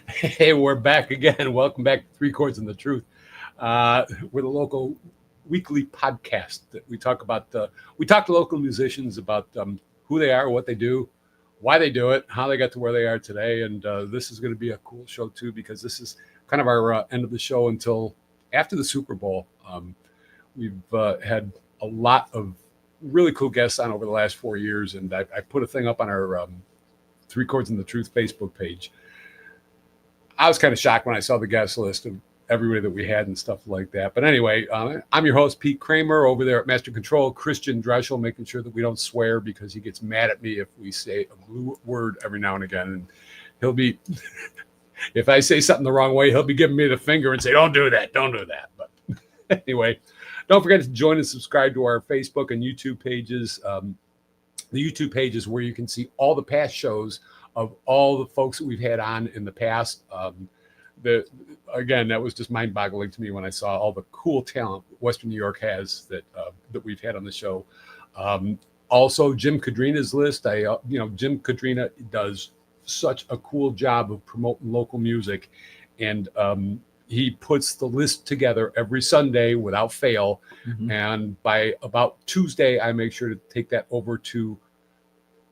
Hey, we're back again. Welcome back to Three Chords and the Truth. We're the local weekly podcast that we talk about. We talk to local musicians about who they are, what they do, why they do it, how they got to where they are today. And this is going to be a cool show too, because this is kind of our end of the show until after the Super Bowl. We've had a lot of really cool guests on over the last 4 years, and I put a thing up on our Three Chords and the Truth Facebook page. I was kind of shocked when I saw the guest list of everybody that we had and stuff like that. But anyway, I'm your host, Pete Kramer, over there at Master Control, Christian Dreschel, making sure that we don't swear because he gets mad at me if we say a blue word every now and again. And he'll be, if I say something the wrong way, he'll be giving me the finger and say, don't do that. But anyway, don't forget to join and subscribe to our Facebook and YouTube pages. The YouTube page is where you can see all the past shows of all the folks that we've had on in the past. Again, that was just mind-boggling to me when I saw all the cool talent Western New York has that we've had on the show. Also, Jim Kadrina's list. Jim Kadrina does such a cool job of promoting local music, and he puts the list together every Sunday without fail. Mm-hmm. And by about Tuesday, I make sure to take that over to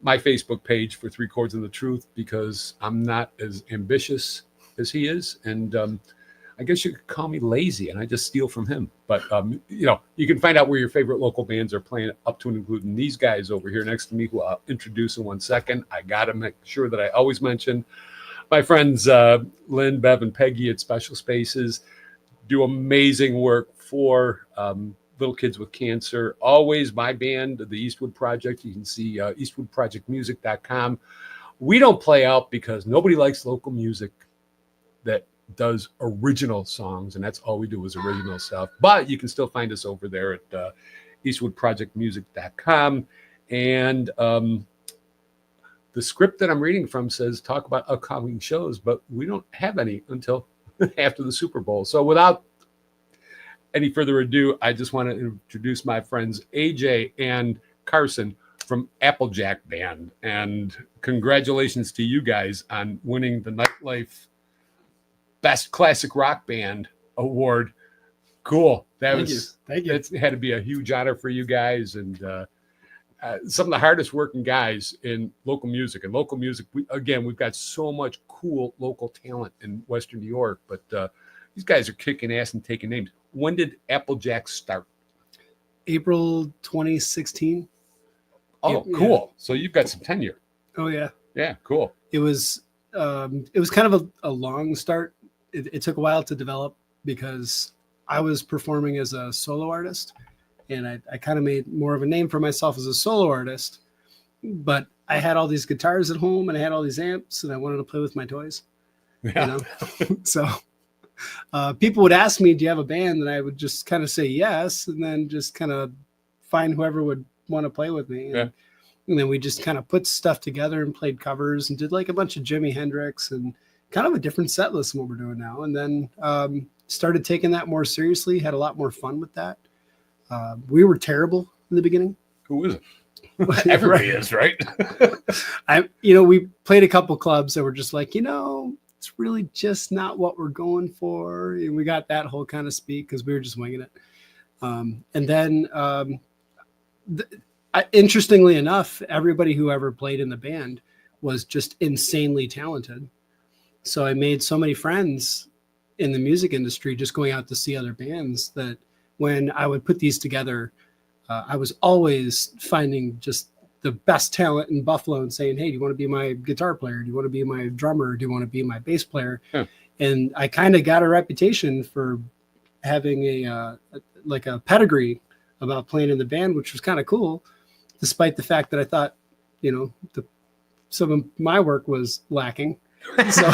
my Facebook page for Three Chords and the Truth, because I'm not as ambitious as he is. And I guess you could call me lazy, and I just steal from him. But, you can find out where your favorite local bands are playing, up to and including these guys over here next to me, who I'll introduce in 1 second. I got to make sure that I always mention my friends Lynn, Bev, and Peggy at Special Spaces. Do amazing work for little kids with cancer. Always my band, the Eastwood Project. You can see eastwoodprojectmusic.com. We don't play out because nobody likes local music that does original songs, and that's all we do is original stuff. But you can still find us over there at eastwoodprojectmusic.com. And the script that I'm reading from says talk about upcoming shows, but we don't have any until after the Super Bowl. So without any further ado, I just want to introduce my friends AJ and Karson from Applejack Band. And congratulations to you guys on winning the Nightlife Best Classic Rock Band Award. Cool. Thank you. That had to be a huge honor for you guys. And some of the hardest working guys in local music. And local music, we've got so much cool local talent in Western New York, but these guys are kicking ass and taking names. When did Applejack start? April 2016. Oh, cool. Yeah. So you've got some tenure. Oh, yeah. Yeah, cool. It was kind of a long start. It took a while to develop because I was performing as a solo artist, and I kind of made more of a name for myself as a solo artist. But I had all these guitars at home, and I had all these amps, and I wanted to play with my toys. Yeah. So people would ask me, do you have a band? And I would just kind of say yes, and then just kind of find whoever would want to play with me. And then we just kind of put stuff together and played covers and did like a bunch of Jimi Hendrix and kind of a different set list than what we're doing now. And then started taking that more seriously, had a lot more fun with that. We were terrible in the beginning. Who is it? Everybody is, right? We played a couple clubs that were just like, it's really just not what we're going for. And we got that whole kind of speak because we were just winging it. And then interestingly enough, everybody who ever played in the band was just insanely talented. So I made so many friends in the music industry just going out to see other bands that when I would put these together, I was always finding just the best talent in Buffalo and saying, hey, do you want to be my guitar player? Do you want to be my drummer? Do you want to be my bass player? Yeah. And I kind of got a reputation for having a pedigree about playing in the band, which was kind of cool, despite the fact that I thought, some of my work was lacking. So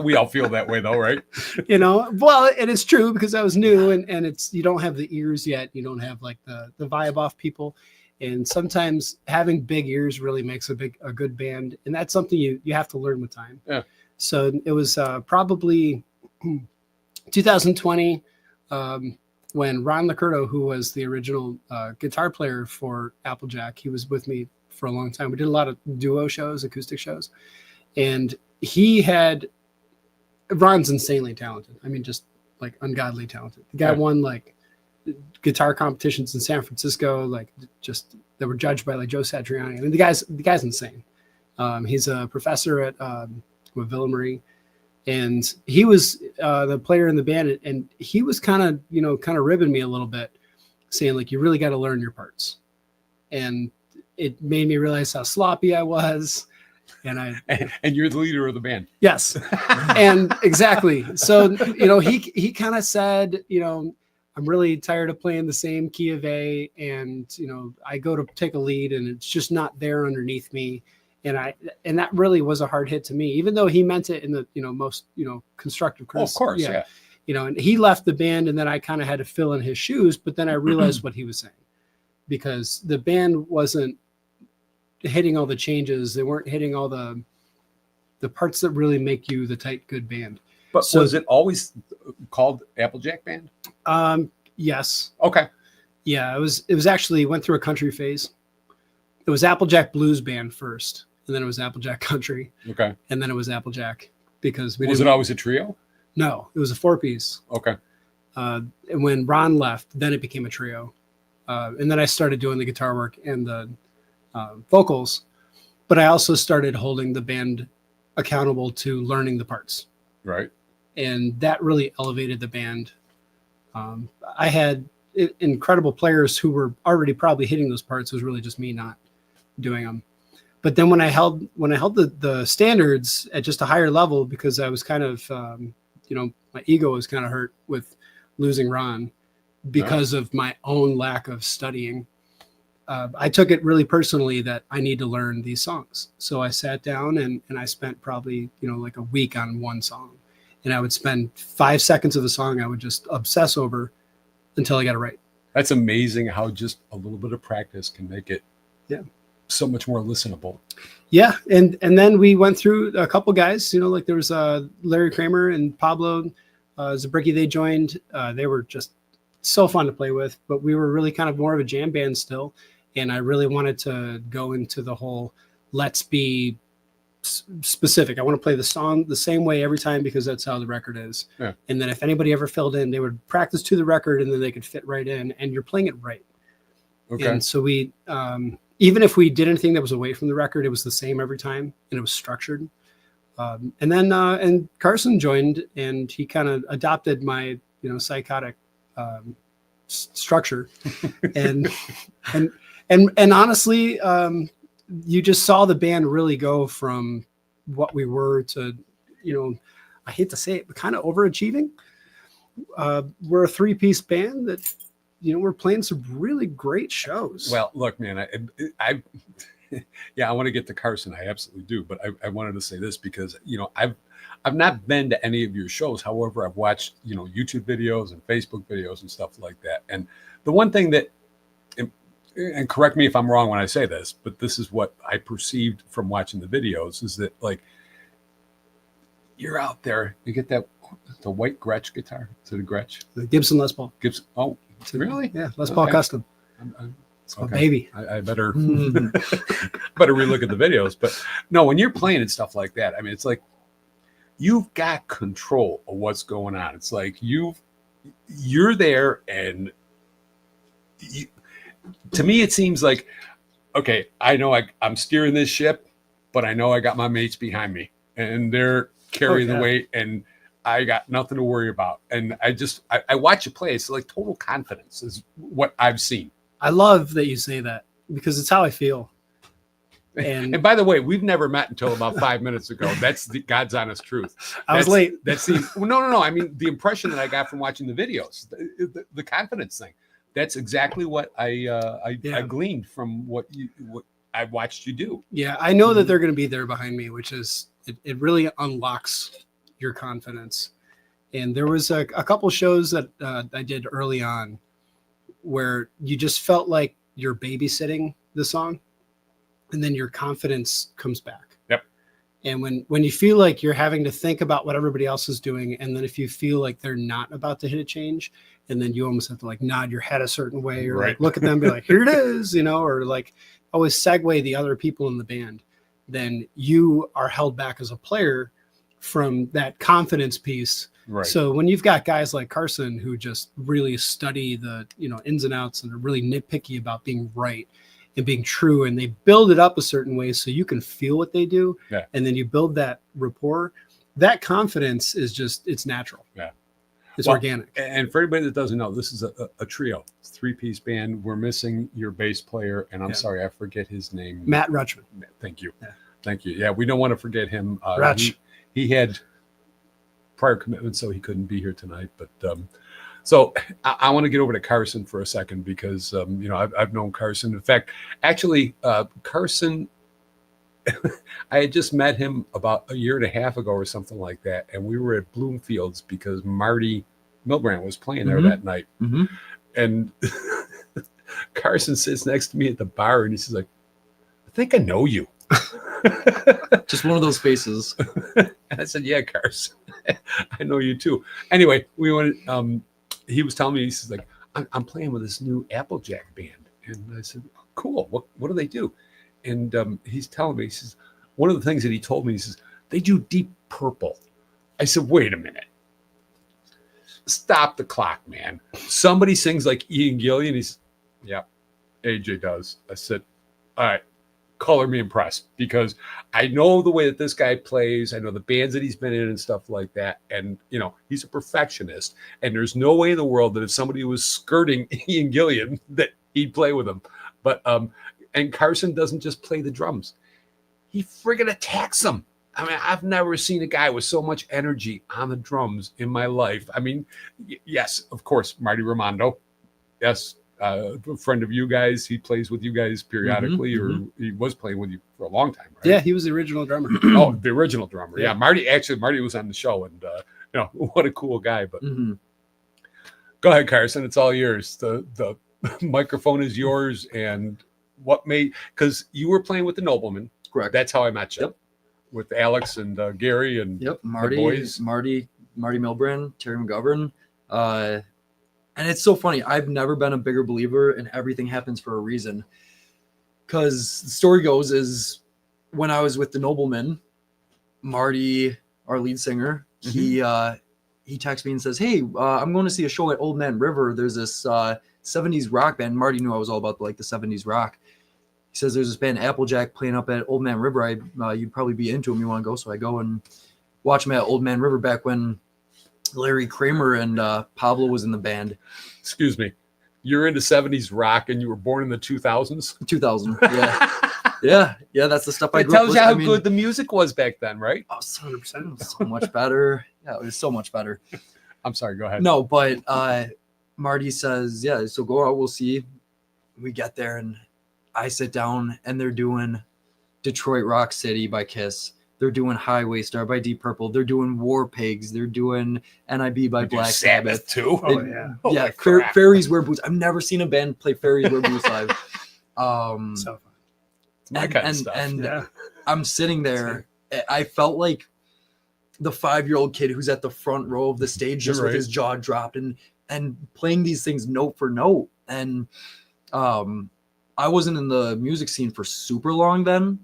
we all feel that way though, right? Well, and it's true because I was new and it's, you don't have the ears yet. You don't have like the vibe off people. And sometimes having big ears really makes a good band. And that's something you have to learn with time. Yeah. So it was probably 2020 when Ron Licurdo, who was the original guitar player for Applejack, he was with me for a long time. We did a lot of duo shows, acoustic shows. And Ron's insanely talented. I mean, just like ungodly talented. The guy won like guitar competitions in San Francisco, like just that were judged by like Joe Satriani. I mean, the guy's insane. He's a professor at with Villa Marie, and he was the player in the band, and he was kind of ribbing me a little bit, saying like, you really got to learn your parts, and it made me realize how sloppy I was. And you're the leader of the band. Yes. And exactly. So, he kind of said, I'm really tired of playing the same key of A, and, I go to take a lead and it's just not there underneath me. And that really was a hard hit to me, even though he meant it in the, most, constructive criticism. Of course. Yeah. And he left the band, and then I kind of had to fill in his shoes, but then I realized what he was saying, because the band wasn't hitting all the changes. They weren't hitting all the parts that really make you the tight, good band. But so, was it always called Applejack Band? Yes. Okay. Yeah, it was actually went through a country phase. It was Applejack Blues Band first, and then it was Applejack Country. Okay. And then it was Applejack, because was it always a trio? No, it was a 4-piece. Okay. And when Ron left, then it became a trio. And then I started doing the guitar work and the vocals, but I also started holding the band accountable to learning the parts. Right. And that really elevated the band. I had incredible players who were already probably hitting those parts. It was really just me not doing them. But then when I held the standards at just a higher level, because I was kind of, my ego was kind of hurt with losing Ron because of my own lack of studying. I took it really personally that I need to learn these songs. So I sat down and I spent probably, like a week on one song. And I would spend 5 seconds of the song I would just obsess over until I got it right. That's amazing how just a little bit of practice can make it so much more listenable. Yeah. And then we went through a couple guys, like there was Larry Kramer and Pablo Zabricki. They joined. They were just so fun to play with, but we were really kind of more of a jam band still. And I really wanted to go into the whole let's be specific. I want to play the song the same way every time, because that's how the record is. Yeah. And then if anybody ever filled in, they would practice to the record and then they could fit right in, and you're playing it right. Okay. And so we, even if we did anything that was away from the record, it was the same every time, and it was structured. And then and Karson joined, and he kind of adopted my psychotic structure, and honestly, you just saw the band really go from what we were to, I hate to say it, but kind of overachieving. We're a 3-piece band that, we're playing some really great shows. Well, look, man, I want to get to Karson. I absolutely do. But I wanted to say this because, I've not been to any of your shows. However, I've watched, YouTube videos and Facebook videos and stuff like that. And the one thing that, and correct me if I'm wrong when I say this, but this is what I perceived from watching the videos, is that like you're out there, you get the white Gretsch guitar. Is it a Gretsch? The Gibson Les Paul. Gibson. Oh, really? Yeah, Les Paul custom. It's a baby. I better better relook at the videos. But no, when you're playing and stuff like that, I mean, it's like you've got control of what's going on. It's like you're there, and to me, it seems like, okay, I know I'm steering this ship, but I know I got my mates behind me, and they're carrying the weight, and I got nothing to worry about. And I watch you play. It's like total confidence is what I've seen. I love that you say that, because it's how I feel. And by the way, we've never met until about 5 minutes ago. That's the God's honest truth. I was late. No. I mean, the impression that I got from watching the videos, the confidence thing. That's exactly what I gleaned from what I watched you do. Yeah, I know that they're going to be there behind me, which is it really unlocks your confidence. And there was a couple shows that I did early on where you just felt like you're babysitting the song, and then your confidence comes back. Yep. And when you feel like you're having to think about what everybody else is doing, and then if you feel like they're not about to hit a change, and then you almost have to like nod your head a certain way, or like look at them and be like, here it is, or like always segue the other people in the band. then you are held back as a player from that confidence piece. Right. So when you've got guys like Karson who just really study the, ins and outs and are really nitpicky about being right and being true, and they build it up a certain way so you can feel what they do, and then you build that rapport, that confidence is just, it's natural. Yeah. It's organic. And for anybody that doesn't know, this is a trio, 3-piece band. We're missing your bass player, and I'm sorry, I forget his name. Matt Rutschman. Thank you. Yeah. Thank you. Yeah, we don't want to forget him. Rutsch. He had prior commitments, so he couldn't be here tonight. But so I want to get over to Karson for a second because I've known Karson. In fact, actually, Karson, I had just met him about a year and a half ago or something like that, and we were at Bloomfield's because Marty Milbrand was playing there that night. Mm-hmm. And Karson sits next to me at the bar, and he says, like, "I think I know you." Just one of those faces. And I said, "Yeah, Karson, I know you too." Anyway, we went. He was telling me, he says, like, I'm playing with this new Applejack Band, and I said, "Cool. What do they do?" And he's telling me, he says, one of the things that he told me, he says, they do Deep Purple. I said, wait a minute. Stop the clock, man. Somebody sings like Ian Gillan. He says, yeah, AJ does. I said, all right, color me impressed, because I know the way that this guy plays. I know the bands that he's been in and stuff like that. And, he's a perfectionist. And there's no way in the world that if somebody was skirting Ian Gillan that he'd play with him. But, and Karson doesn't just play the drums. He friggin' attacks them. I mean, I've never seen a guy with so much energy on the drums in my life. I mean, yes, of course, Marty Raimondo. Yes, a friend of you guys. He plays with you guys periodically, or he was playing with you for a long time, right? Yeah, he was the original drummer. Oh, the original drummer. Yeah, Marty was on the show, and what a cool guy. But go ahead, Karson. It's all yours. The microphone is yours, and what made, because you were playing with the Noblemen. Correct. That's how I met you. Yep. With Alex and Gary and Marty, the boys. Marty Milbrand, Terry McGovern. And it's so funny. I've never been a bigger believer in everything happens for a reason. Because the story goes is when I was with the Noblemen, Marty, our lead singer, he texts me and says, hey, I'm going to see a show at Old Man River. There's this 70s rock band. Marty knew I was all about the 70s rock. He says there's this band Applejack playing up at Old Man River. You'd probably be into them. You want to go? So I go and watch them at Old Man River back when Larry Kramer and Pablo was in the band. Excuse me. You're into 70s rock and you were born in the 2000s? 2000, yeah. yeah, that's the stuff I grew up with. It tells you how good the music was back then, right? Oh, 100%. So much better. Yeah, it was so much better. I'm sorry, go ahead. No, but Marty says, yeah, so go out, we'll see. We get there and I sit down and they're doing Detroit Rock City by Kiss. They're doing Highway Star by Deep Purple. They're doing War Pigs. They're doing NIB by Black Sabbath too. Yeah, Fairies Wear Boots. I've never seen a band play Fairies Wear Boots live. So fun. It's my kind of stuff. And I'm sitting there. I felt like the 5-year-old kid who's at the front row of the stage, just with his jaw dropped and playing these things note for note. And I wasn't in the music scene for super long then.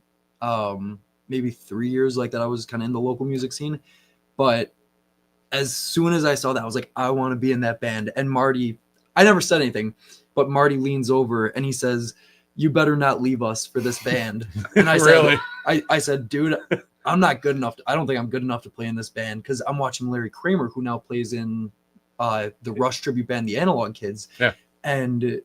Maybe 3 years like that. I was kind of in the local music scene. But as soon as I saw that, I was like, I want to be in that band. And Marty, I never said anything, but Marty leans over and he says, you better not leave us for this band. And I said, I said, dude, I'm not good enough. I don't think I'm good enough to play in this band, because I'm watching Larry Kramer, who now plays in the Rush tribute band, the Analog Kids. Yeah. And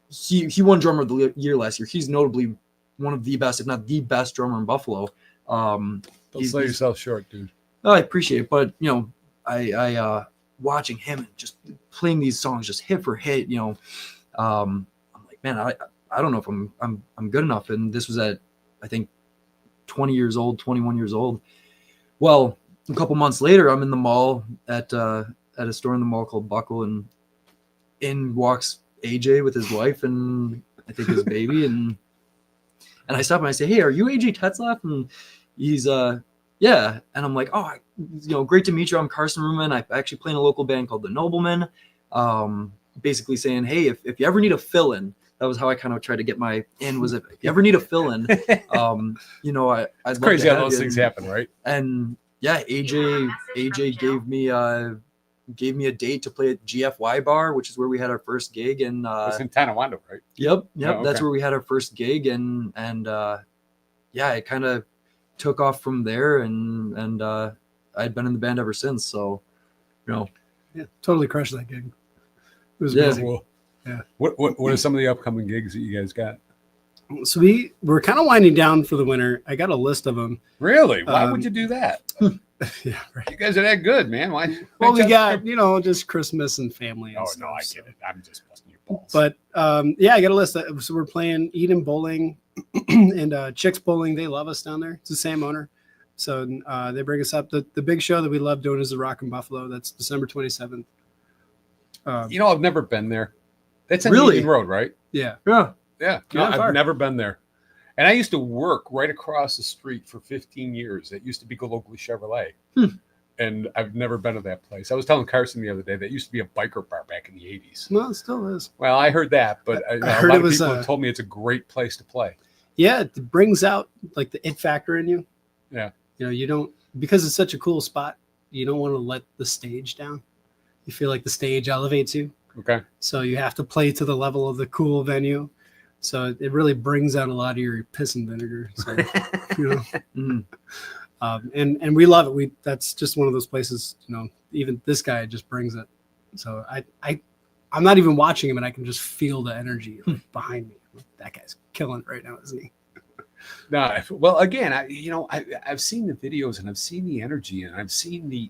he won Drummer of the Year last year. He's notably one of the best, if not the best drummer in Buffalo. Don't sell yourself short, dude. I appreciate it, but I watching him and just playing these songs just hit for hit, I'm like, man, I don't know if I'm good enough. And this was at, I think, 21 years old. Well, a couple months later, I'm in the mall at a store in the mall called Buckle, and in walks AJ with his wife and I think his baby, and I stop and I say, hey, are you AJ Tetzlaff? And he's yeah. And I'm like, oh, great to meet you. I'm Karson Ruman. I actually play in a local band called the Noblemen. Basically saying, hey, if you ever need a fill-in, how I kind of tried to get my in. Was if you ever need a fill in, you know, I'd It's love crazy to how have those you. things happen, right? And yeah, AJ gave me a date to play at GFY Bar, which is where we had our first gig. And It's in Tonawanda, right? yep, Oh, that's okay. where we had our first gig. And yeah, it kind of took off from there, and I'd been in the band ever since. So, you know, Yeah, totally crushed that gig. It was Yeah. amazing. Cool. Yeah. What are some of the upcoming gigs that you guys got? So we're kind of winding down for the winter. I got a list of them. Really? Why would you do that? Yeah, right. You guys are that good, man. Why? Well, we got, just Christmas and family. And Oh stuff, no, I so. get it. I'm just busting your balls. But yeah, I got a list. So we're playing Eden Bowling and Chicks Bowling. They love us down there. It's the same owner. So they bring us up. The big show that we love doing is the Rock and Buffalo. That's December 27th. I've never been there. That's on Really? Union Road, right? Yeah. yeah, Yeah. No, Not far. I've never been there. And I used to work right across the street for 15 years. It used to be locally Chevrolet. And I've never been to that place. I was telling Karson the other day that used to be a biker bar back in the 80s. Well, it still is. Well, I heard that, but I a heard lot it of was, people have told me it's a great place to play. Yeah, it brings out like the it factor in you. Yeah. You don't, because it's such a cool spot, you don't want to let the stage down. You feel like the stage elevates you. Okay. So you have to play to the level of the cool venue. So it really brings out a lot of your piss and vinegar. So, and we love it. That's just one of those places, even this guy just brings it. So I'm not even watching him and I can just feel the energy behind me. That guy's killing it right now, isn't he? No, well, again, I've seen the videos and I've seen the energy and I've seen the,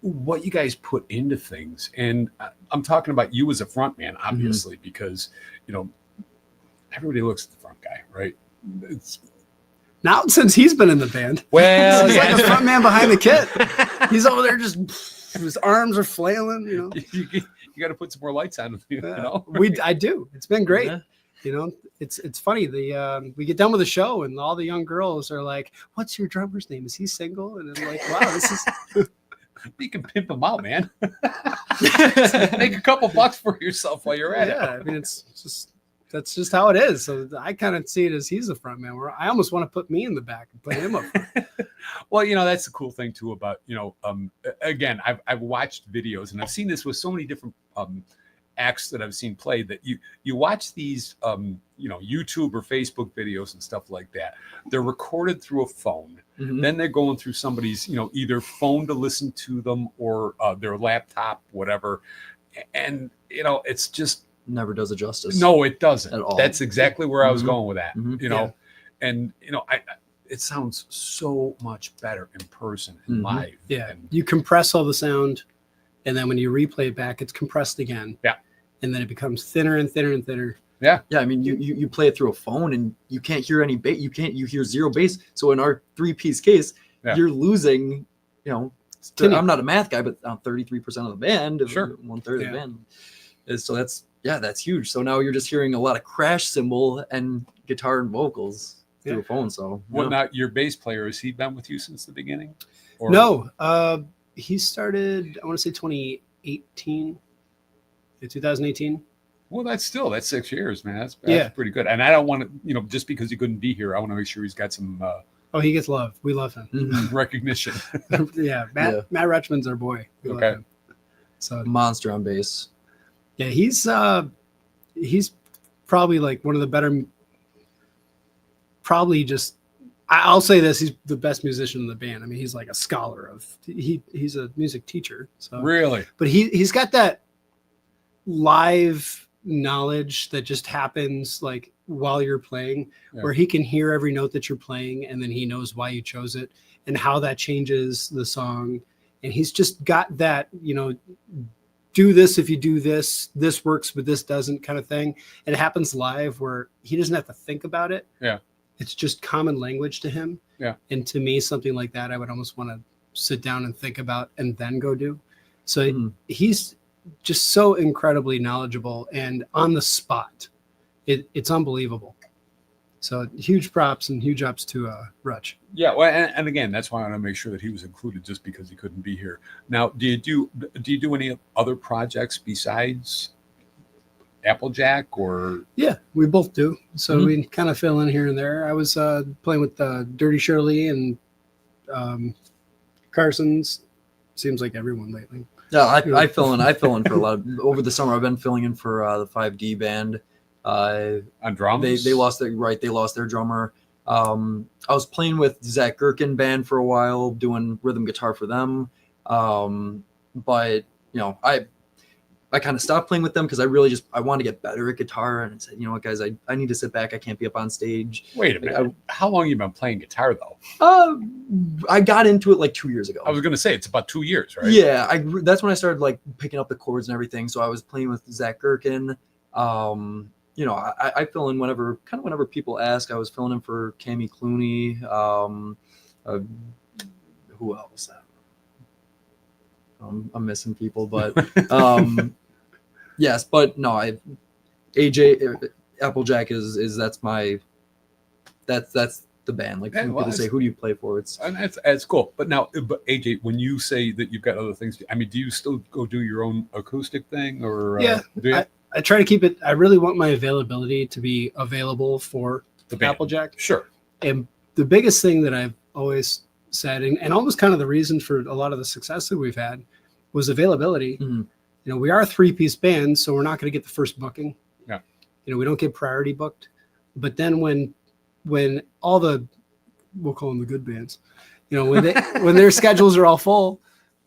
what you guys put into things. And I'm talking about you as a front man, obviously, because, everybody looks at the front guy, right? Now, since he's been in the band, Well, he's like the front man behind the kit. He's over there just, his arms are flailing, you got to put some more lights on, I do. It's been great. Yeah. It's funny. We get done with the show and all the young girls are like, "What's your drummer's name? Is he single?" And I'm like, "Wow, this is." You can pimp them out, man. Make a couple bucks for yourself while you're at it. I mean, that's just how it is. So I kind of see it as he's the front man. Where I almost want to put me in the back and put him up front. Well, that's the cool thing too about again, I've watched videos and I've seen this with so many different acts that I've seen played that you watch these YouTube or Facebook videos and stuff like that. They're recorded through a phone. Mm-hmm. Then they're going through somebody's either phone to listen to them or their laptop, whatever. And it's just never does it justice. no, it doesn't at all. That's exactly where I was Mhm. going with that. Mhm. And it sounds so much better in person and Mhm. live. Yeah, And you compress all the sound, and then when you replay it back, it's compressed again. Yeah. And then it becomes thinner and thinner and thinner. Yeah, I mean, you play it through a phone and you can't hear any bass. You hear zero bass. So in our 3-piece case, Yeah. you're losing. tinny. I'm not a math guy, but 33% of the band, Sure. 1/3 Yeah. of the band. So that's huge. So now you're just hearing a lot of crash cymbal and guitar and vocals through Yeah. a phone. So Well, not your bass player. Has he been with you since the beginning? Or- No, he started, I want to say 2018, 2018. Well, that's 6 years, man. That's Yeah. pretty good. And I don't want to, just because he couldn't be here, I want to make sure he's got some Oh, he gets love. We love him. Mhm. recognition. Yeah, Matt Rutschman's our boy. We love Okay. him. So monster on bass. yeah, he's probably like one of the better. Probably just, I'll say this: he's the best musician in the band. I mean, he's like a scholar of. He's a music teacher. So, Really? but he's got that live knowledge that just happens like while you're playing, Yeah. where he can hear every note that you're playing, and then he knows why you chose it and how that changes the song. And he's just got that, do this if you do this works, but this doesn't kind of thing. And it happens live where he doesn't have to think about it. Yeah. It's just common language to him. Yeah. And to me, something like that, I would almost want to sit down and think about and then go do. So Mhm. he's just so incredibly knowledgeable and on the spot. It's unbelievable. So huge props and huge ups to Rutch. Yeah. Well, and again, that's why I want to make sure that he was included, just because he couldn't be here. Now, do you do any other projects besides Applejack or? Yeah, we both do. So Mhm. we kind of fill in here and there. I was playing with Dirty Shirley and Carson's. Seems like everyone lately. Yeah, I fill in for a lot of, over the summer. I've been filling in for the 5D band. On drums? They lost their drummer. I was playing with Zach Gherkin band for a while, doing rhythm guitar for them. But I kind of stopped playing with them because I wanted to get better at guitar, and I said, you know what, guys, I need to sit back. I can't be up on stage. Wait a minute. How long have you been playing guitar though? I got into it like 2 years ago. I was going to say it's about 2 years, right? Yeah, that's when I started like picking up the chords and everything. So I was playing with Zach Gherkin. I fill in whenever people ask. I was filling in for Cammy Clooney. Who else? I'm missing people, but yes, but no, AJ Applejack is that's the band. Like people say, who do you play for? It's cool. But AJ, when you say that you've got other things, I mean, do you still go do your own acoustic thing, or Yeah, I try to keep it. I really want my availability to be available for the band? Applejack. Sure. And the biggest thing that I've always said, and almost kind of the reason for a lot of the success that we've had, was availability. Mm-hmm. We are a 3-piece band, so we're not going to get the first booking. Yeah. We don't get priority booked. But then when all the, we'll call them the good bands, when their schedules are all full,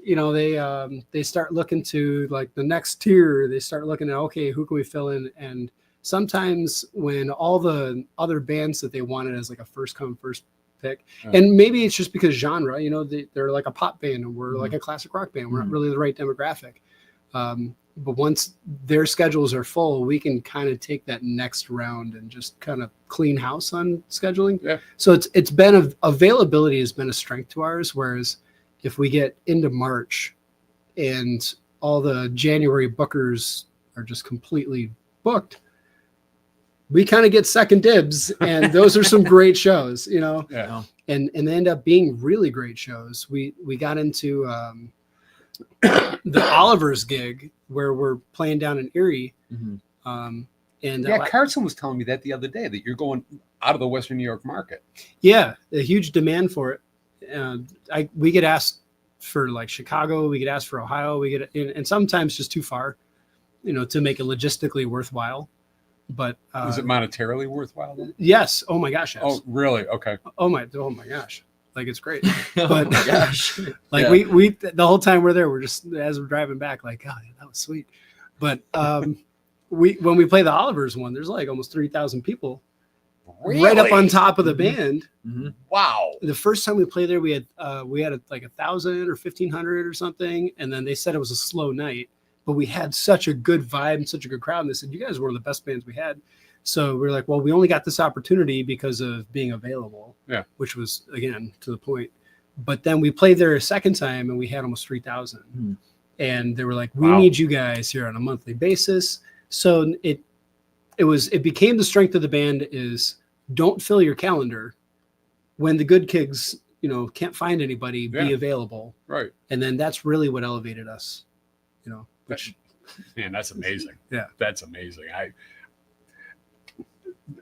they start looking to like the next tier. They start looking at, okay, who can we fill in? And sometimes when all the other bands that they wanted as like a first come first pick, and maybe it's just because genre, they're like a pop band and we're like a classic rock band. We're not really the right demographic. But once their schedules are full, we can kind of take that next round and just kind of clean house on scheduling. Yeah. So it's been availability has been a strength to ours. Whereas if we get into March and all the January bookers are just completely booked, we kind of get second dibs, and those are some great shows, Yeah. and they end up being really great shows. We got into the Oliver's gig where we're playing down in Erie. Mm-hmm. And Karson was telling me that the other day that you're going out of the Western New York market. Yeah, a huge demand for it. We get asked for like Chicago, we get asked for Ohio, and sometimes just too far, to make it logistically worthwhile. But is it monetarily worthwhile then? Yes. Oh my gosh. Yes. Oh, really? Okay. Oh my gosh. Like, it's great. Oh But my gosh. like Yeah. we the whole time we're there, we're just, as we're driving back, like, oh, that was sweet. But when we play the Oliver's one, there's like almost 3,000 people right up on top of the band. Mm-hmm. Wow. The first time we played there, we had like 1,000 or 1,500 or something, and then they said it was a slow night, but we had such a good vibe and such a good crowd. And they said, you guys were one of the best bands we had. So we're like, well, we only got this opportunity because of being available. Yeah. Which was, again, to the point. But then we played there a second time and we had almost 3,000. Mm-hmm. And they were like, we Wow. need you guys here on a monthly basis. So it became the strength of the band is don't fill your calendar when the good kids, can't find anybody, Yeah. be available. Right. And then that's really what elevated us, which, Man, that's amazing. Yeah. That's amazing.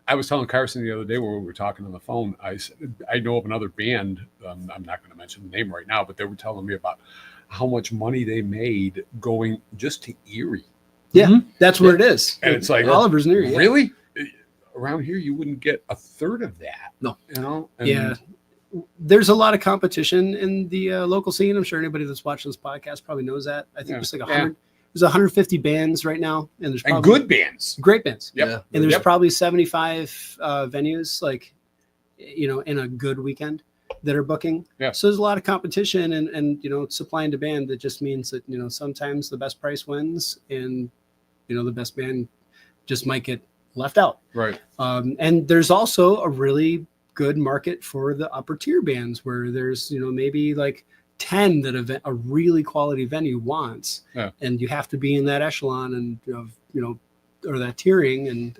I was telling Karson the other day when we were talking on the phone, I said, I know of another band. I'm not going to mention the name right now, but they were telling me about how much money they made going just to Erie. yeah, Mhm. that's where it is. And it's like, Oliver's near you. Really? Around here, you wouldn't get a third of that. No. And Yeah. There's a lot of competition in the local scene. I'm sure anybody that's watching this podcast probably knows that. I think Yeah. there's like Yeah. there's 150 bands right now, and there's And probably good bands. great bands. Yep. Yeah. And there's Yep. probably 75 venues, like, in a good weekend that are booking. Yeah. So there's a lot of competition and supply and demand. That just means that, sometimes the best price wins, and, the best band just might get left out. Right. And there's also a really good market for the upper tier bands where there's, maybe like 10 that a really quality venue wants. Yeah. And you have to be in that echelon and, or that tiering, and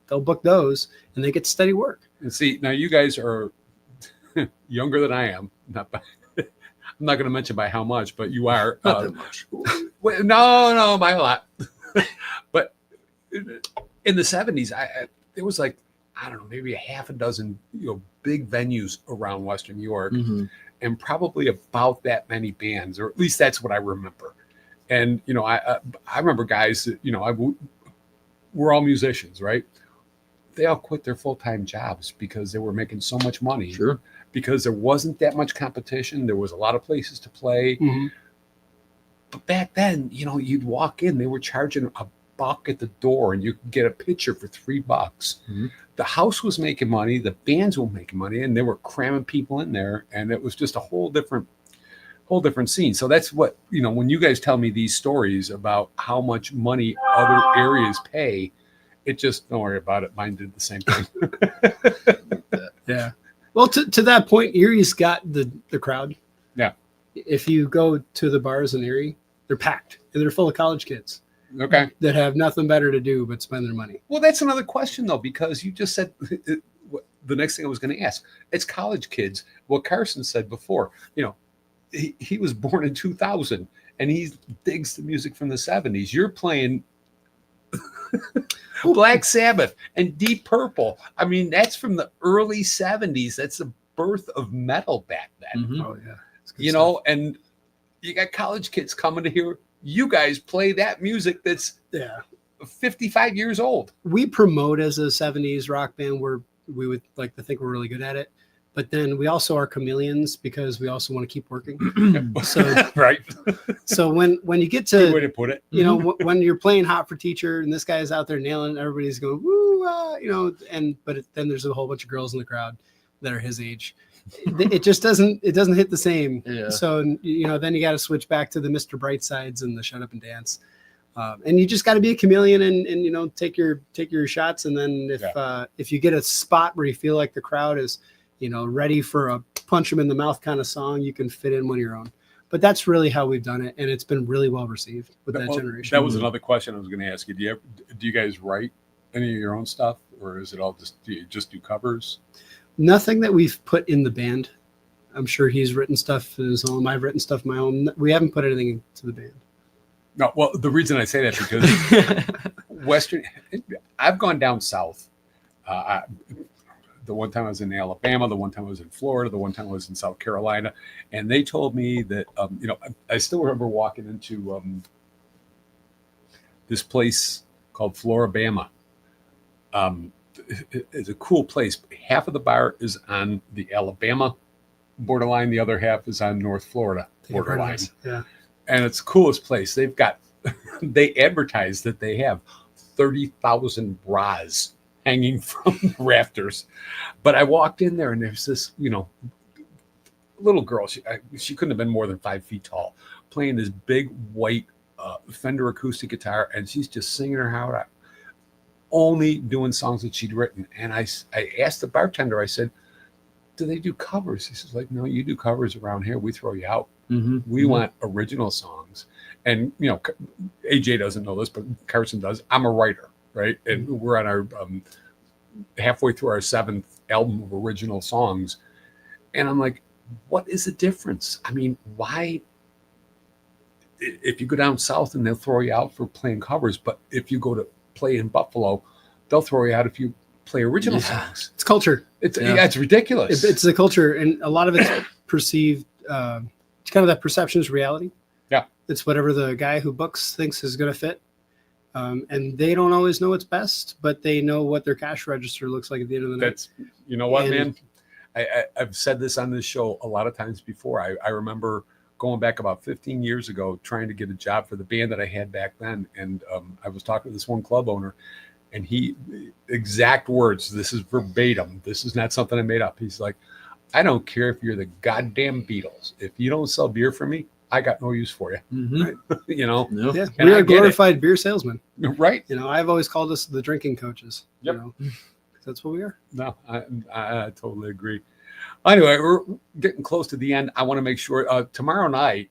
they'll book those, and they get steady work. And see, now you guys are younger than I am. I'm not going to mention by how much, but you are. Not that much. No, by a lot. But in the 70s, there was like, I don't know, maybe a half a dozen, big venues around Western New York, and probably about that many bands, or at least that's what I remember. And I remember guys that we're all musicians, right? They all quit their full-time jobs because they were making so much money. Sure. Because there wasn't that much competition. There was a lot of places to play. But back then, you'd walk in, they were charging $1 at the door, and you could get a picture for $3. The house was making money, the bands were making money, and they were cramming people in there, and it was just a whole different scene. So that's what, when you guys tell me these stories about how much money other areas pay, it just, don't worry about it. Mine did the same thing. Yeah. Well, to that point, Erie's got the crowd. Yeah. If you go to the bars in Erie, they're packed and they're full of college kids. Okay. That have nothing better to do but spend their money. Well, that's another question, though, because you just said the next thing I was going to ask. It's college kids. What Karson said before, he was born in 2000 and he digs the music from the 70s. You're playing Black Sabbath and Deep Purple. I mean, that's from the early 70s. That's the birth of metal back then. Oh, yeah. And you got college kids coming to hear you guys play that music that's 55 years old. We promote as a 70s rock band where we would like to think we're really good at it. But then we also are chameleons because we also want to keep working. So right. So when you get to, good way to put it, when you're playing Hot for Teacher and this guy's out there nailing, everybody's going woo, but then there's a whole bunch of girls in the crowd that are his age. It just doesn't hit the same. Yeah. So then you got to switch back to the Mr. Brightsides and the Shut Up and Dance. And you just got to be a chameleon and take your shots. And then if you get a spot where you feel like the crowd is ready for a punch them in the mouth kind of song, you can fit in one of your own. But that's really how we've done it, and it's been really well received with that generation. That was another question I was going to ask you. Do you guys write any of your own stuff, or is it all do you just do covers? Nothing that we've put in the band. I'm sure he's written stuff of his own. I've written stuff of my own. We haven't put anything into the band. No, well, the reason I say that because I've gone down south. The one time I was in Alabama, the one time I was in Florida, the one time I was in South Carolina, and they told me that I still remember walking into this place called Floribama. It's a cool place. Half of the bar is on the Alabama borderline, the other half is on North Florida borderline. Yeah. And it's the coolest place. They advertise that they have 30,000 bras hanging from the rafters. But I walked in there and there's this, little girl. She couldn't have been more than 5 feet tall, playing this big white Fender acoustic guitar, and she's just singing her heart out, only doing songs that she'd written. And I asked the bartender, I said, do they do covers? He says, like, no, you do covers around here, we throw you out. We want original songs. And AJ doesn't know this, but Karson does. I'm a writer, right? And we're on our halfway through our 7th album of original songs, and I'm like, what is the difference? I mean, why? If you go down south and they'll throw you out for playing covers, but if you go to play in Buffalo, they'll throw you out if you play original songs. It's culture. It's ridiculous. It's the culture, and a lot of it's perceived. It's kind of that perception is reality. Yeah, it's whatever the guy who books thinks is going to fit. And they don't always know what's best, but they know what their cash register looks like at the end of the night. You know what, man? I've said this on this show a lot of times before. I remember going back about 15 years ago, trying to get a job for the band that I had back then. And I was talking to this one club owner, and exact words, this is verbatim. This is not something I made up. He's like, I don't care if you're the goddamn Beatles. If you don't sell beer for me, I got no use for you. Right? Yeah. We're glorified beer salesmen. Right. I've always called us the drinking coaches. Yep. That's what we are. No, I totally agree. Anyway, we're getting close to the end. I want to make sure tomorrow night,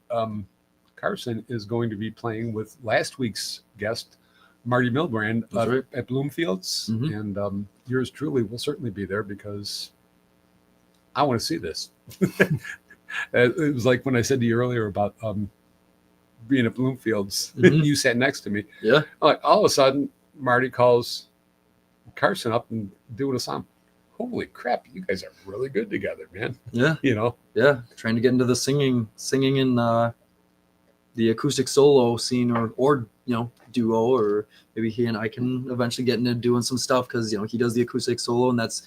Karson is going to be playing with last week's guest, Marty Milbrand, at Bloomfield's. And yours truly will certainly be there because I want to see this. It was like when I said to you earlier about being at Bloomfield's, you sat next to me. Yeah. Like all of a sudden, Marty calls Karson up and doing a song. Holy crap, you guys are really good together, man. Yeah. You know? Yeah. Trying to get into the singing in the acoustic solo scene or duo, or maybe he and I can eventually get into doing some stuff because he does the acoustic solo, and that's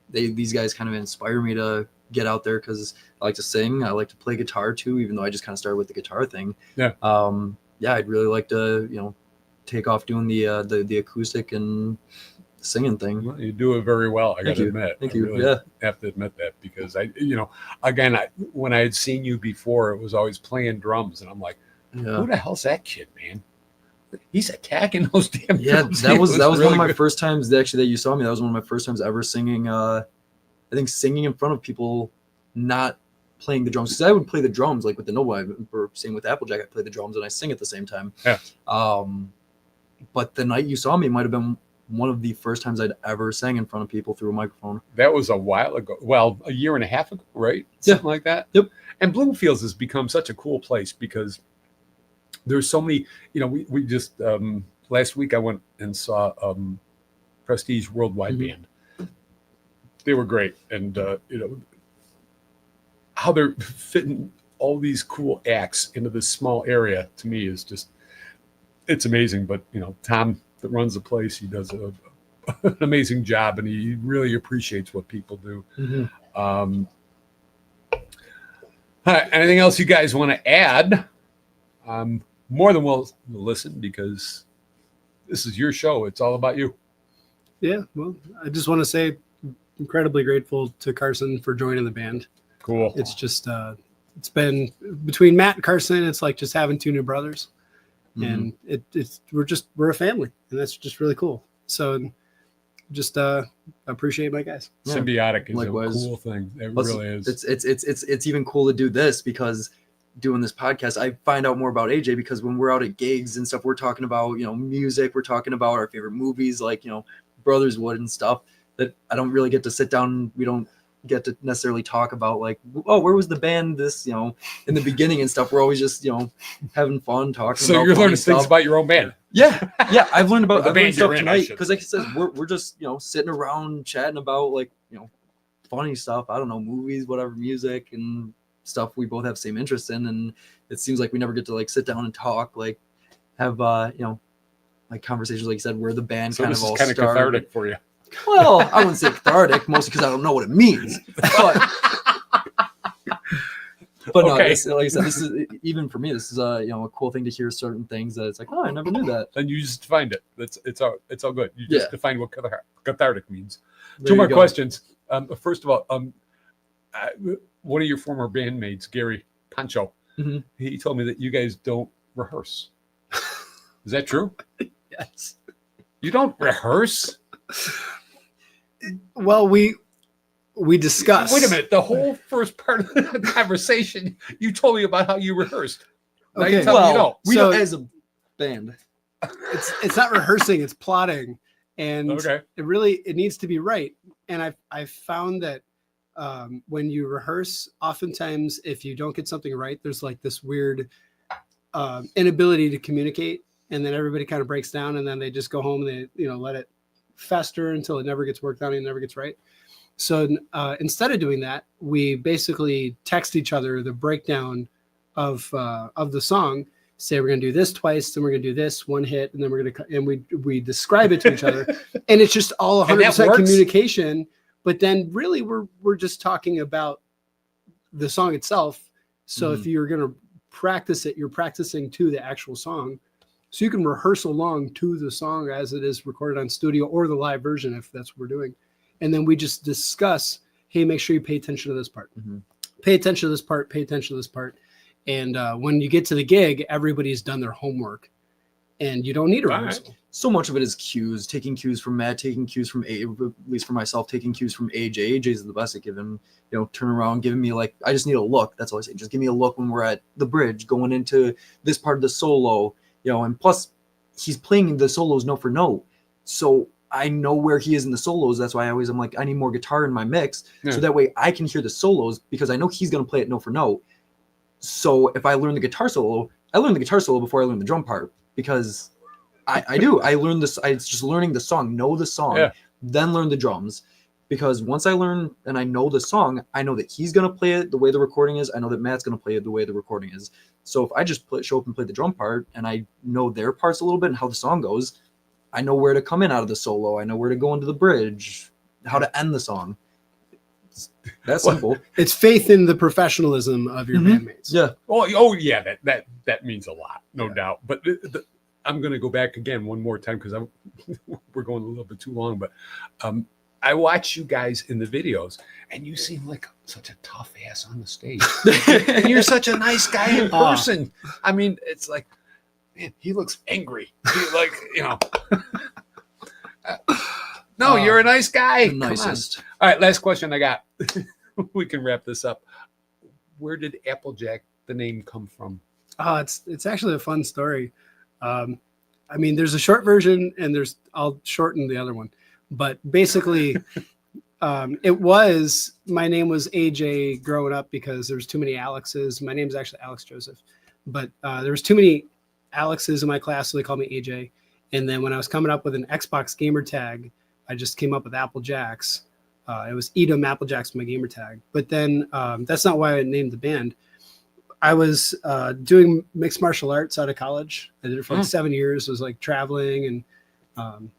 these guys kind of inspire me to get out there because I like to sing. I like to play guitar too, even though I just kind of started with the guitar thing. Yeah. I'd really like to take off doing the acoustic and singing thing. Well, you do it very well. I got to admit. Thank I you. really have to admit that because when I had seen you before, it was always playing drums, and I'm like, who the hell's that kid, man? He's attacking those damn drums. That was really one of my good. first times actually that you saw me. That was one of my first times ever singing. I think singing in front of people, not playing the drums, because I would play the drums like with the Nova, or same with Applejack. I play the drums and I sing at the same time. Yeah. But the night you saw me might have been one of the first times I'd ever sang in front of people through a microphone. That was a while ago. Well, a year and a half ago, right? Something like that. Yep. And Bloomfields has become such a cool place because there's so many, we just, last week I went and saw Prestige Worldwide Band. They were great. And, how they're fitting all these cool acts into this small area to me is just, it's amazing. But, Tom that runs the place, he does an amazing job, and he really appreciates what people do. Mm-hmm. Anything else you guys want to add? More than we'll listen, because this is your show. It's all about you. Yeah, well, I just want to say incredibly grateful to Karson for joining the band. Cool. It's just it's been between Matt and Karson, it's like just having two new brothers. And we're a family, and that's just really cool. So just appreciate my guys. Symbiotic is Likewise. a cool thing. It really is. It's even cool to do this because doing this podcast, I find out more about AJ because when we're out at gigs and stuff, we're talking about, music, we're talking about our favorite movies, like, Brothers Wood and stuff that I don't really get to sit down. We don't get to necessarily talk about like, oh, where was the band this, in the beginning and stuff. We're always just, having fun talking. So about you're learning stuff. things about your own band. Yeah. I've learned about The I've band learned stuff you're in, I tonight should because, like it says, we're just sitting around chatting about like funny stuff. I don't know, movies, whatever, music and stuff we both have same interest in, and it seems like we never get to like sit down and talk, like have like conversations, like you said, where the band So kind this of all is kind of started. cathartic for you. Well, I wouldn't say cathartic, mostly because I don't know what it means. But no, Okay. like I said, this is even for me. This is a cool thing to hear certain things that it's like, oh, I never knew that. And you just defined it. It's all good. You just defined what cathartic means. There Two you more go. questions. First of all, one of your former bandmates, Gary Pancho, he told me that you guys don't rehearse. Is that true? Yes. You don't rehearse? Well, we discussed. Wait a minute. The whole first part of the conversation, you told me about how you rehearsed. Now Okay. you tell me you don't. we So- don't as a band. It's not rehearsing, it's plotting, and Okay. it needs to be right. And I've found that when you rehearse, oftentimes if you don't get something right, there's like this weird inability to communicate, and then everybody kind of breaks down, and then they just go home and they let it fester until it never gets worked on and it never gets right. So instead of doing that, we basically text each other the breakdown of the song. Say we're gonna do this twice, then we're gonna do this one hit, and then we're gonna and we describe it to each other, and it's just all 100% works? communication. But then really we're just talking about the song itself. So if you're gonna practice it, you're practicing to the actual song, so you can rehearse along to the song as it is recorded on studio or the live version if that's what we're doing. And then we just discuss, hey, make sure you pay attention to this part. Pay attention to this part. Pay attention to this part. And when you get to the gig, everybody's done their homework, and you don't need a rehearsal. So much of it is cues, taking cues from Matt, taking cues from at least for myself, taking cues from AJ. AJ's the best at giving, turn around, giving me like, I just need a look. That's all I say. Just give me a look when we're at the bridge, going into this part of the solo, and plus he's playing the solos note for note. So I know where he is in the solos. That's why I'm like, I need more guitar in my mix. So that way I can hear the solos because I know he's going to play it note for note. So if I learn the guitar solo, I learn the guitar solo before I learn the drum part because I do. I learned this. I just learning the song, know the song, then learn the drums. Because once I learn and I know the song, I know that he's going to play it the way the recording is. I know that Matt's going to play it the way the recording is. So if I just show up and play the drum part and I know their parts a little bit and how the song goes, I know where to come in out of the solo. I know where to go into the bridge, how to end the song. That's simple. It's faith in the professionalism of your bandmates. Yeah. Oh, that means a lot, no doubt. But I'm going to go back again one more time because we're going a little bit too long. But I watch you guys in the videos, and you seem like such a tough ass on the stage. And you're such a nice guy in person. I mean, it's like, man, he looks angry. No, you're a nice guy. Nicest. All right, last question I got. We can wrap this up. Where did Applejack, the name, come from? It's actually a fun story. I mean, there's a short version, and I'll shorten the other one. But basically, my name was AJ growing up because there's too many Alexes. My name's actually Alex Joseph, but there was too many Alexes in my class, so they called me AJ. And then when I was coming up with an Xbox gamer tag, I just came up with Applejacks. It was Edom Applejacks, my gamer tag. But then that's not why I named the band. I was doing mixed martial arts out of college. I did it for like 7 years. I was like traveling and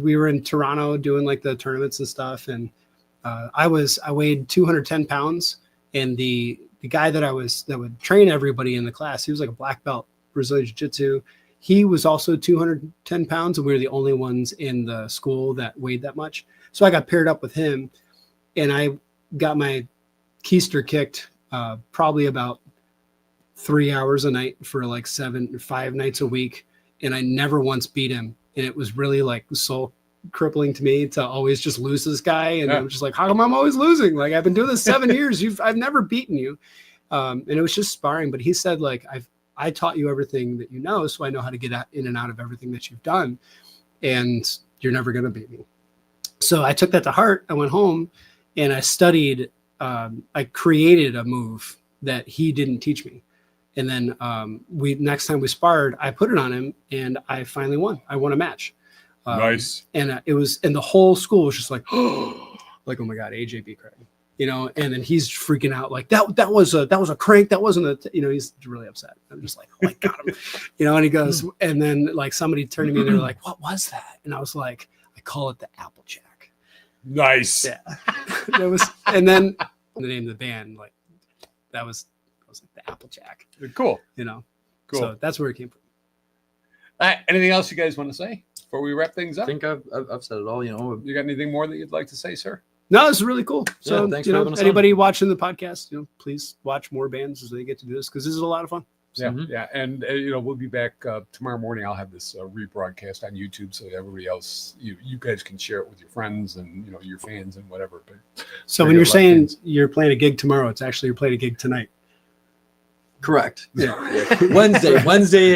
we were in Toronto doing like the tournaments and stuff. And I weighed 210 pounds. And the guy that would train everybody in the class, he was like a black belt Brazilian Jiu-Jitsu. He was also 210 pounds, and we were the only ones in the school that weighed that much. So I got paired up with him, and I got my keister kicked probably about 3 hours a night for like 5 nights a week. And I never once beat him. And it was really like soul crippling to me to always just lose this guy. And I'm just like, how come I'm always losing? Like, I've been doing this 7 years. I've never beaten you. And it was just sparring. But he said, like, I taught you everything that you know, so I know how to get in and out of everything that you've done. And you're never going to beat me. So I took that to heart. I went home and I studied. I created a move that he didn't teach me. And then next time we sparred, I put it on him and I finally won. I won a match. Nice. And and the whole school was just like, oh my God, AJ beat Craig, and then he's freaking out like that was a crank. That wasn't he's really upset. I'm just like, oh, I got him, and he goes, and then like somebody turned to me and they're like, what was that? And I was like, I call it the Applejack. Nice. Yeah. And then the name of the band, like that was like the Applejack. Cool. Cool. Cool. So that's where it came from. Anything else you guys want to say before we wrap things up? I think I've said it all. You got anything more that you'd like to say, sir? No, it's really cool. So, thanks for having us anybody watching the podcast, please watch more bands as they get to do this because this is a lot of fun. Yeah, yeah, and we'll be back tomorrow morning. I'll have this rebroadcast on YouTube, so everybody else, you guys can share it with your friends and your fans and whatever. But so when you're saying you're playing a gig tomorrow, it's actually you're playing a gig tonight. Correct. Yeah. Wednesday.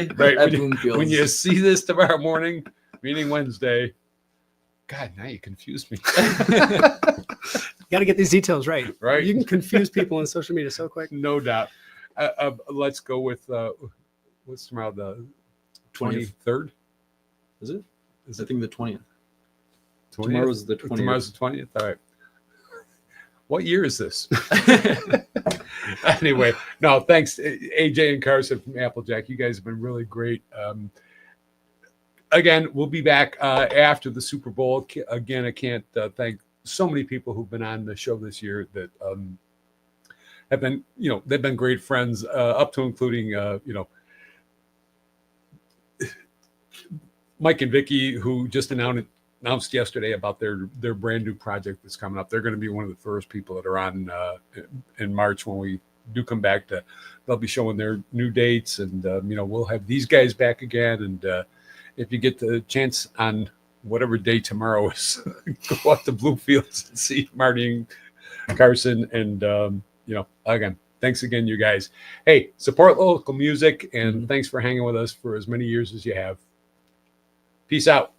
Right. At Bloomfields. When you see this tomorrow morning, meaning Wednesday. God, now you confused me. You got to get these details right. Right. You can confuse people on social media so quick. No doubt. Let's go with what's tomorrow? The 23rd? Is it? I think the 20th. 20th? Tomorrow's the 20th. Tomorrow's the 20th. All right. What year is this? Anyway, no, thanks, AJ and Karson from Applejack. You guys have been really great. Again, we'll be back after the Super Bowl. Again, I can't thank so many people who've been on the show this year that have been, they've been great friends, up to including, Mike and Vicky, who just announced yesterday about their brand new project that's coming up. They're going to be one of the first people that are on in March when we do come back. They'll be showing their new dates, and we'll have these guys back again. And if you get the chance on whatever day tomorrow is, go out to Bloomfields and see Marty and Karson. And again, thanks again, you guys. Hey, support local music, and thanks for hanging with us for as many years as you have. Peace out.